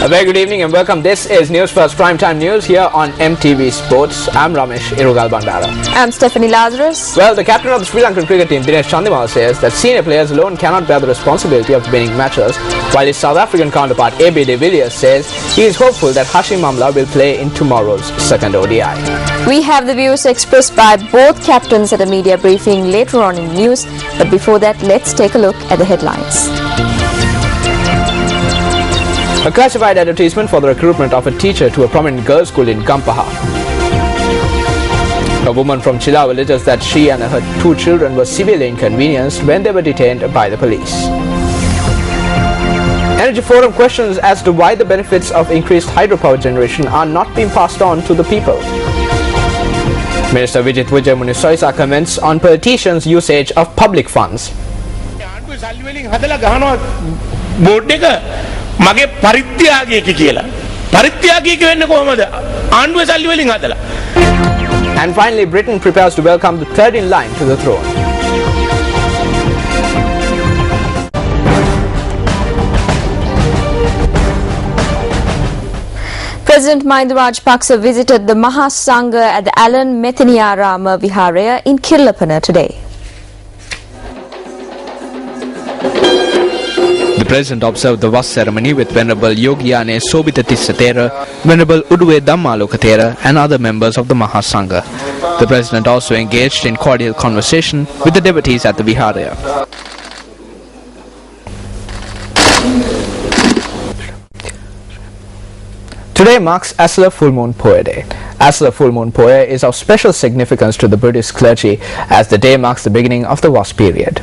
A very good evening and welcome. This is News First Primetime News here on MTV Sports. I'm Ramesh Irugal Bandara. I'm Stephanie Lazarus. Well, the captain of the Sri Lankan cricket team, Dinesh Chandimal, says that senior players alone cannot bear the responsibility of winning matches, while his South African counterpart, AB de Villiers, says he is hopeful that Hashim Amla will play in tomorrow's second ODI. We have the views expressed by both captains at a media briefing later on in news, but before that, let's take a look at the headlines. A classified advertisement for the recruitment of a teacher to a prominent girls' school in Gampaha. A woman from Chila alleges that she and her 2 children were severely inconvenienced when they were detained by the police. Energy Forum questions as to why the benefits of increased hydropower generation are not being passed on to the people. Minister Vijit Vijaymunisoisa comments on politicians' usage of public funds. මගේ පරිත්‍යාගයක කියලා. පරිත්‍යාගයක වෙන්නේ කොහමද? ආණ්ඩුවේ සල්ලි වලින් හදලා. And finally, Britain prepares to welcome the third in line to the throne. President Mahinda Rajapaksa visited the Mahasangha at the Alan Methaniyarama Viharaya in Kirlapana today. The President observed the Vas ceremony with Venerable Yogiyane Sobita Tissatera, Venerable Uduwe Dhammaloka Thera and other members of the Mahasangha. The President also engaged in cordial conversation with the devotees at the Viharaya. Today marks Asla Full Moon Poya Day. Asla Full Moon Poya is of special significance to the Buddhist clergy as the day marks the beginning of the Vas period.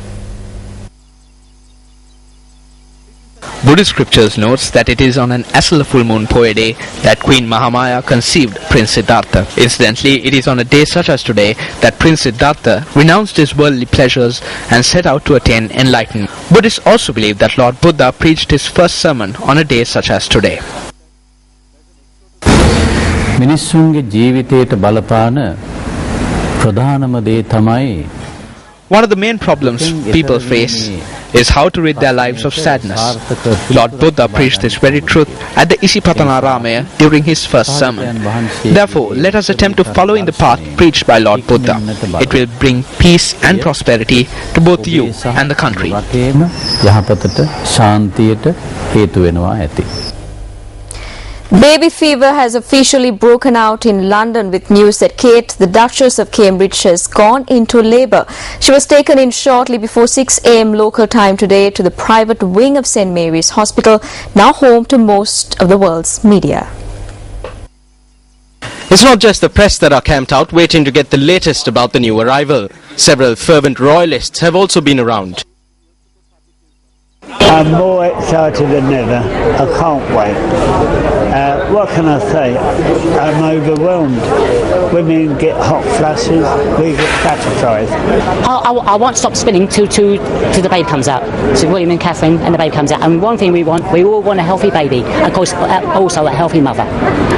Buddhist scriptures notes that it is on an Asla Full Moon Poya Day that Queen Mahamaya conceived Prince Siddhartha. Incidentally, it is on a day such as today that Prince Siddhartha renounced his worldly pleasures and set out to attain enlightenment. Buddhists also believe that Lord Buddha preached his first sermon on a day such as today. මිනිස්සුන්ගේ ජීවිතයට බලපාන ප්‍රධානම දේ තමයි one of the main problems people face is how to rid their lives of sadness. Lord Buddha preached this very truth at the Isipatanaramaya during his first sermon. Therefore, let us attempt to follow in the path preached by Lord Buddha. It will bring peace and prosperity to both you and the country. යහපතට ශාන්තියට හේතු වෙනවා ඇති. Baby fever has officially broken out in London with news that Kate, the Duchess of Cambridge, has gone into labour. She was taken in shortly before 6 a.m. local time today to the private wing of St. Mary's Hospital, now home to most of the world's media. It's not just the press that are camped out waiting to get the latest about the new arrival. Several fervent royalists have also been around. I'm more excited than ever. I can't wait. What can I say? I'm overwhelmed. Women get hot flushes, we get butterflies. I won't stop spinning till the babe comes out. So William and Catherine and the babe comes out. And one thing we all want a healthy baby. And of course, also a healthy mother.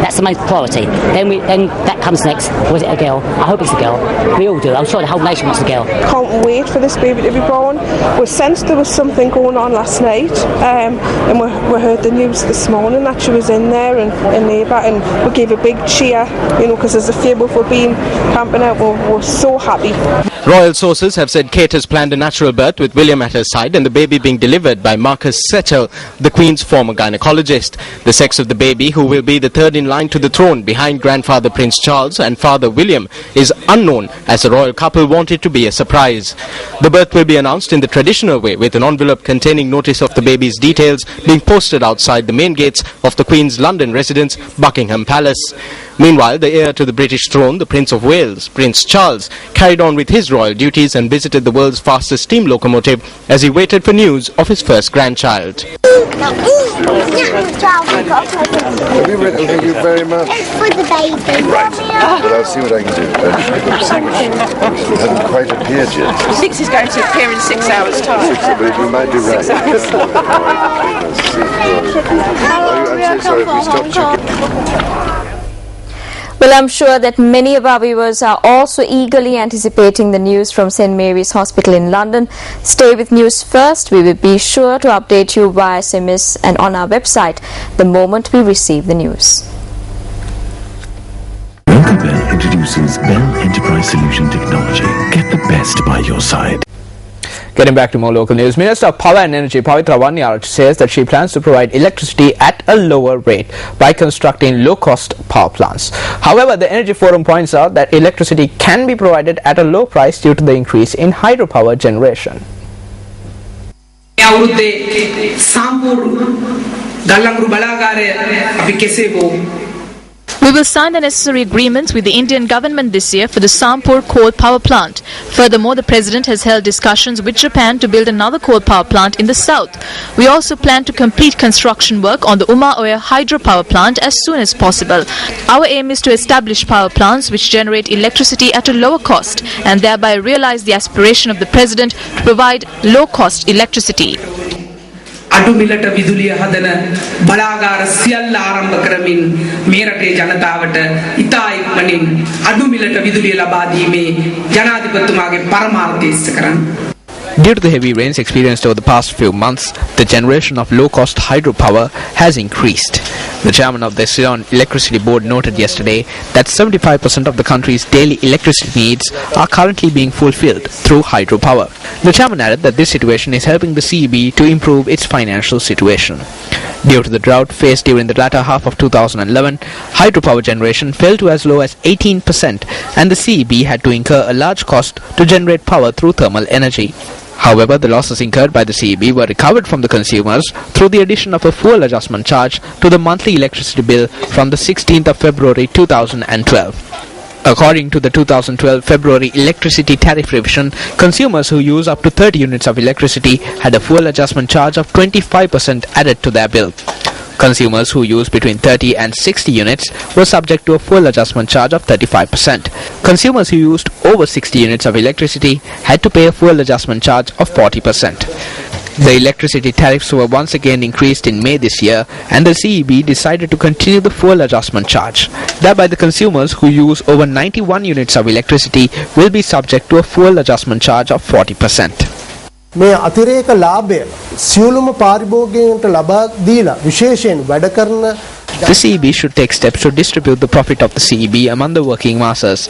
That's the most priority. Then that comes next. Was it a girl? I hope it's a girl. We all do. I'm sure the whole nation wants a girl. Can't wait for this baby to be born. We sensed there was something going on last night, and we heard the news this morning that she was in there and in labour, and we gave a big cheer, because there's a few people being camping out. We're so happy. Royal sources have said Kate has planned a natural birth with William at her side and the baby being delivered by Marcus Settle, the Queen's former gynecologist. The sex of the baby, who will be the third in line to the throne behind grandfather Prince Charles and father William, is unknown as the royal couple want it to be a surprise. The birth will be announced in the traditional way with an envelope containing notice of the baby's details being posted outside the main gates of the Queen's London residence, Buckingham Palace. Meanwhile, the heir to the British throne, the Prince of Wales, Prince Charles, carried on with his royal duties and visited the world's fastest steam locomotive as he waited for news of his first grandchild. Have you written? Thank you very much. It's for the baby. Right. Well, I'll see what I can do. It hasn't quite appeared yet. 6 is going to appear in 6 hours' time. 6, but we might do right. 6 hours. I'm so sorry if we stopped you. Well, I'm sure that many of our viewers are also eagerly anticipating the news from St. Mary's Hospital in London. Stay with News First. We will be sure to update you via SMS and on our website the moment we receive the news. Local Bell introduces Bell Enterprise Solution Technology. Get the best by your side. Getting back to more local news, Minister of Power and Energy Pavitra Vanniyarachchi says that she plans to provide electricity at a lower rate by constructing low-cost power plants. However, the Energy Forum points out that electricity can be provided at a low price due to the increase in hydropower generation. We will sign the necessary agreements with the Indian government this year for the Sampur coal power plant. Furthermore, the President has held discussions with Japan to build another coal power plant in the south. We also plan to complete construction work on the Uma Oya hydropower plant as soon as possible. Our aim is to establish power plants which generate electricity at a lower cost and thereby realize the aspiration of the President to provide low-cost electricity. අඩු මිලට විදුලිය හදන බලාගාර සියල්ල ආරම්භ කරමින් මේ රටේ ජනතාවට ඉතා ඉක්මනින් අඩු මිලට විදුලිය ලබා දීමේ ජනාධිපතිතුමාගේ පරමාර්ථය ඉෂ්ට කරන්නේ. Due to the heavy rains experienced over the past few months, the generation of low-cost hydropower has increased. The chairman of the Ceylon Electricity Board noted yesterday that 75% of the country's daily electricity needs are currently being fulfilled through hydropower. The chairman added that this situation is helping the CEB to improve its financial situation. Due to the drought faced during the latter half of 2011, hydropower generation fell to as low as 18%, and the CEB had to incur a large cost to generate power through thermal energy. However, the losses incurred by the CEB were recovered from the consumers through the addition of a fuel adjustment charge to the monthly electricity bill from the 16th of February 2012. According to the 2012 February electricity tariff revision, consumers who use up to 30 units of electricity had a fuel adjustment charge of 25% added to their bill. Consumers who use between 30 and 60 units were subject to a fuel adjustment charge of 35%. Consumers who used over 60 units of electricity had to pay a fuel adjustment charge of 40%. The electricity tariffs were once again increased in May this year, and the CEB decided to continue the fuel adjustment charge. Thereby, the consumers who use over 91 units of electricity will be subject to a fuel adjustment charge of 40%. මේ අතිරේක ලාභය සියලුම පාරිභෝගිකයන්ට ලබා දීලා විශේෂයෙන් වැඩ කරන The CEB should take steps to distribute the profit of the CEB among the working masses.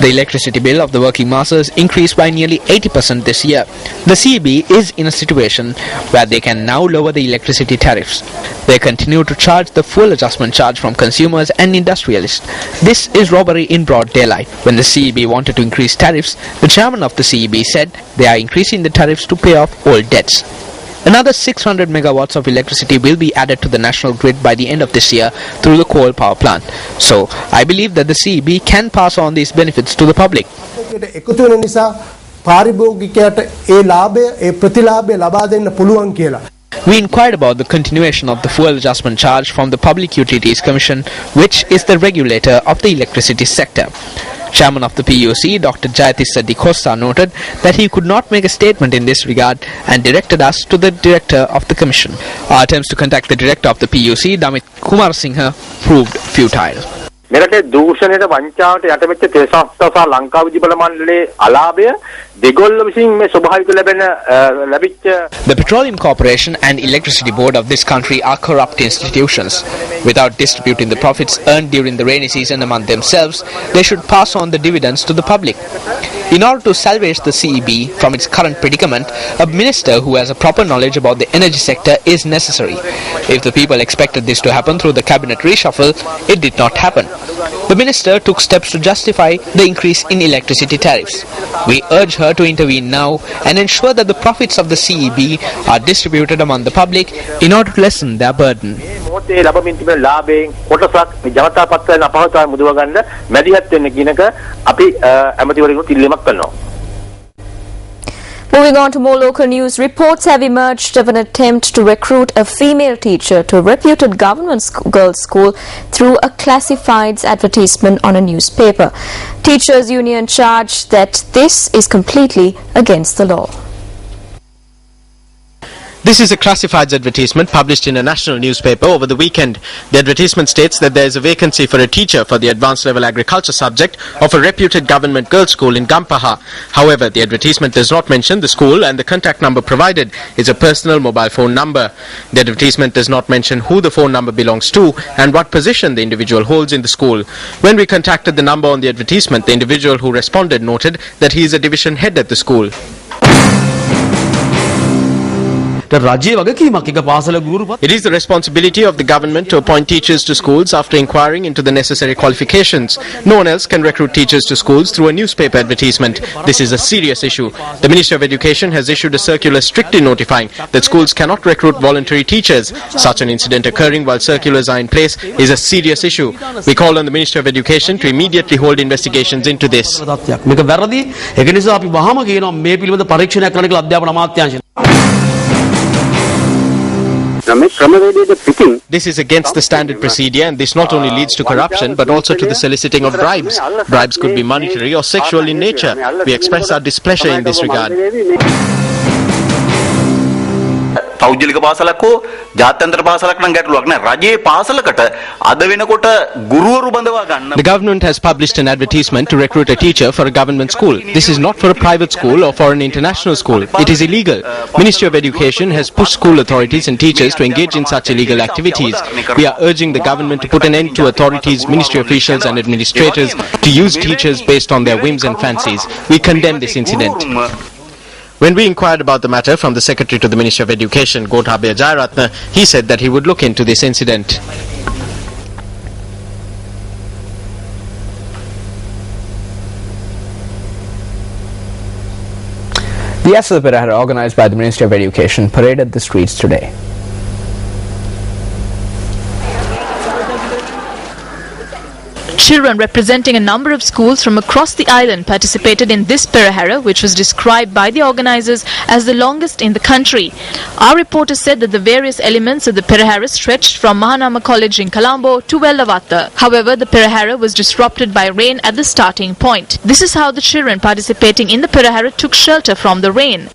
The electricity bill of the working masses increased by nearly 80% this year. The CEB is in a situation where they can now lower the electricity tariffs. They continue to charge the full adjustment charge from consumers and industrialists. This is robbery in broad daylight. When the CEB wanted to increase tariffs, the chairman of the CEB said they are increasing the tariffs to pay off old debts. Another 600 megawatts of electricity will be added to the national grid by the end of this year through the coal power plant. So, I believe that the CEB can pass on these benefits to the public. එකතු වෙන නිසා පාරිභෝගිකයට ඒ ලාභය ඒ ප්‍රතිලාභය ලබා දෙන්න පුළුවන් කියලා. We inquired about the continuation of the fuel adjustment charge from the Public Utilities Commission, which is the regulator of the electricity sector. Chairman of the PUC, Dr. Jayatissa De Costa, noted that he could not make a statement in this regard and directed us to the director of the commission. Our attempts to contact the director of the PUC, Damit Kumarasinghe, proved futile. මෙරටේ දූෂණයට වංචාවට යටවෙච්ච තෙසස්ස සහ ලංකා විදුලි මණ්ඩලයේ අලාභය දෙගොල්ල විසින් මේ ස්වභාවික ලැබිච්ච The Petroleum Corporation and Electricity Board of this country are corrupt institutions. Without distributing the profits earned during the rainy season among themselves, they should pass on the dividends to the public. In order to salvage the CEB from its current predicament, a minister who has a proper knowledge about the energy sector is necessary. If the people expected this to happen through the cabinet reshuffle, it did not happen. The minister took steps to justify the increase in electricity tariffs. We urge her to intervene now and ensure that the profits of the CEB are distributed among the public in order to lessen their burden. මොහොතේ ලැබමින් තිබෙන ලාභයෙන් කොටසක් මේ ජනතා පත්‍රයෙන් අපහසුතාවය මුදව ගන්න මැදිහත් වෙන්න කියනක අපි ඇමතිවරයෙකුට ඉල්ලීමක් කරනවා. Moving on to more local news, reports have emerged of an attempt to recruit a female teacher to a reputed government girls' school through a classifieds advertisement on a newspaper. Teachers' union charged that this is completely against the law. This is a classifieds advertisement published in a national newspaper over the weekend. The advertisement states that there is a vacancy for a teacher for the advanced level agriculture subject of a reputed government girls' school in Gampaha. However, the advertisement does not mention the school, and the contact number provided is a personal mobile phone number. The advertisement does not mention who the phone number belongs to and what position the individual holds in the school. When we contacted the number on the advertisement, the individual who responded noted that he is a division head at the school. It is the responsibility of the government to appoint teachers to schools after inquiring into the necessary qualifications. No one else can recruit teachers to schools through a newspaper advertisement. This is a serious issue. The Ministry of Education has issued a circular strictly notifying that schools cannot recruit voluntary teachers. Such an incident occurring while circulars are in place is a serious issue. We call on the Ministry of Education to immediately hold investigations into this. This is against the standard procedure, and this not only leads to corruption but also to the soliciting of bribes. Bribes could be monetary or sexual in nature. We express our displeasure in this regard. පෞද්ගලික පාසලක් හෝ ජාත්‍යන්තර පාසලක් නම් ගැටලුවක් නෑ. රජයේ පාසලකට අද වෙනකොට ගුරුවරු බඳවා ගන්න. The government has published an advertisement to recruit a teacher for a government school. This is not for a private school or for an international school. It is illegal. Ministry of Education has pushed school authorities and teachers to engage in such illegal activities. We are urging the government to put an end to authorities, ministry officials and administrators to use teachers based on their whims and fancies. We condemn this incident. When we inquired about the matter from the Secretary to the Ministry of Education, Gotabaya Jayaratne, he said that he would look into this incident. The Asala Perahera, organized by the Ministry of Education, paraded the streets today. Children representing a number of schools from across the island participated in this Perahera, which was described by the organizers as the longest in the country. Our reporter said that the various elements of the Perahera stretched from Mahanama College in Colombo to Wellawatta. However, the Perahera was disrupted by rain at the starting point. This is how the children participating in the Perahera took shelter from the rain.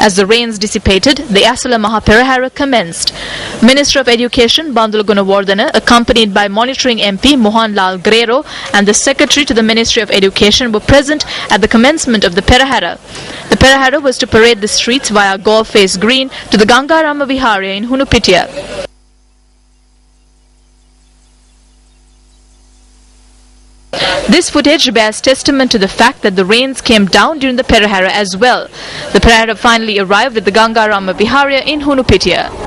As the rains dissipated, the Asala Mahaperahera commenced. Minister of Education Bandula Gunawardena, accompanied by monitoring MP Mohan Lal Grero and the Secretary to the Ministry of Education, were present at the commencement of the Perahera. The Perahera was to parade the streets via Galle Face Green to the Gangarama Viharya in Hunupitiya. This footage bears testament to the fact that the rains came down during the Perahera as well. The Perahera finally arrived at the Gangarama Viharya in Hunupitiya.